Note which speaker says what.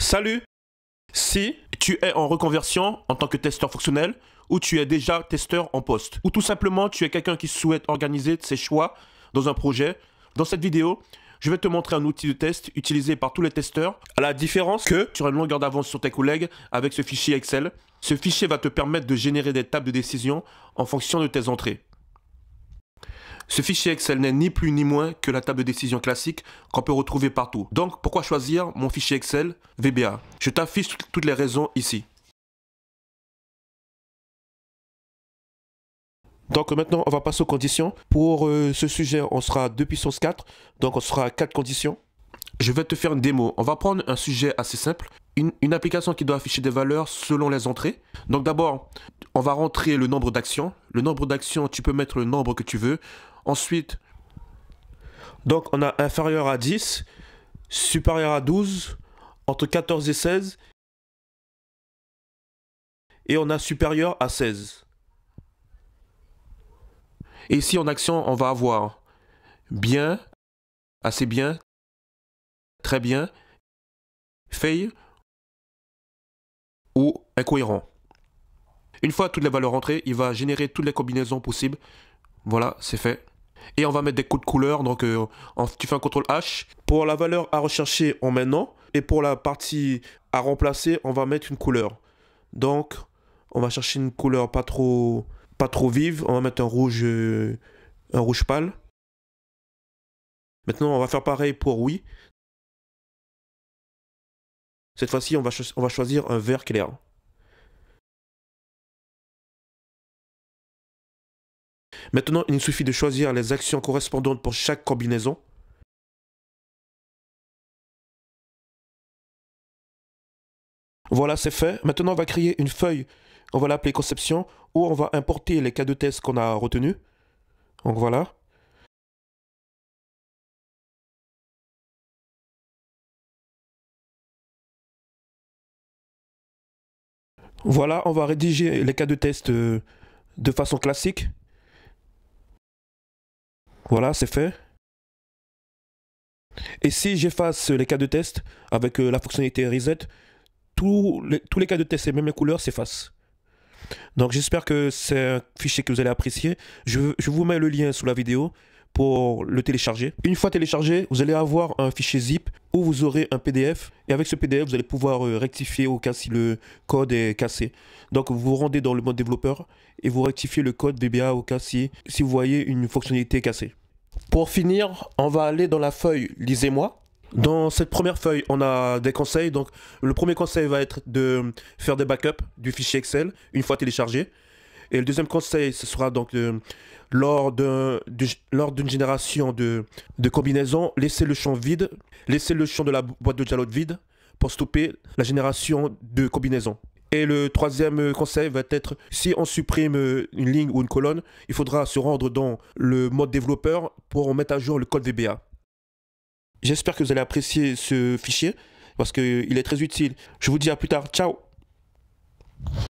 Speaker 1: Salut! Si tu es en reconversion en tant que testeur fonctionnel ou tu es déjà testeur en poste ou tout simplement tu es quelqu'un qui souhaite organiser ses choix dans un projet, dans cette vidéo, je vais te montrer un outil de test utilisé par tous les testeurs à la différence que tu auras une longueur d'avance sur tes collègues avec ce fichier Excel. Ce fichier va te permettre de générer des tables de décision en fonction de tes entrées. Ce fichier Excel n'est ni plus ni moins que la table de décision classique qu'on peut retrouver partout. Donc, pourquoi choisir mon fichier Excel VBA? Je t'affiche toutes les raisons ici. Donc maintenant, on va passer aux conditions. Pour ce sujet, on sera 2 puissance 4, donc on sera à 4 conditions. Je vais te faire une démo. On va prendre un sujet assez simple, une application qui doit afficher des valeurs selon les entrées. Donc d'abord, on va rentrer le nombre d'actions. Le nombre d'actions, tu peux mettre le nombre que tu veux. Ensuite, donc on a inférieur à 10, supérieur à 12, entre 14 et 16, et on a supérieur à 16. Et ici en action, on va avoir bien, assez bien, très bien, fail ou incohérent. Une fois toutes les valeurs rentrées, il va générer toutes les combinaisons possibles. Voilà, c'est fait. Et on va mettre des codes couleurs, donc tu fais un CTRL H. Pour la valeur à rechercher, on met non. Et pour la partie à remplacer, on va mettre une couleur. Donc, on va chercher une couleur pas trop vive. On va mettre un rouge pâle. Maintenant, on va faire pareil pour oui. Cette fois-ci, on va choisir un vert clair. Maintenant, il suffit de choisir les actions correspondantes pour chaque combinaison. Voilà, c'est fait. Maintenant, on va créer une feuille. On va l'appeler conception, où on va importer les cas de test qu'on a retenus. Donc voilà. Voilà, on va rédiger les cas de test de façon classique. Voilà, c'est fait. Et si j'efface les cas de test avec la fonctionnalité reset, tous les cas de test et même les couleurs s'effacent. Donc j'espère que c'est un fichier que vous allez apprécier. Je vous mets le lien sous la vidéo pour le télécharger. Une fois téléchargé, vous allez avoir un fichier zip où vous aurez un PDF. Et avec ce PDF, vous allez pouvoir rectifier au cas si le code est cassé. Donc vous vous rendez dans le mode développeur et vous rectifiez le code VBA au cas si vous voyez une fonctionnalité cassée. Pour finir, on va aller dans la feuille « Lisez-moi ». Dans cette première feuille, on a des conseils. Donc, le premier conseil va être de faire des backups du fichier Excel une fois téléchargé. Et le deuxième conseil, ce sera donc lors d'une génération de combinaisons, laisser le champ vide, laisser le champ de la boîte de dialogue vide pour stopper la génération de combinaisons. Et le troisième conseil va être, si on supprime une ligne ou une colonne, il faudra se rendre dans le mode développeur pour mettre à jour le code VBA. J'espère que vous allez apprécier ce fichier parce qu'il est très utile. Je vous dis à plus tard. Ciao!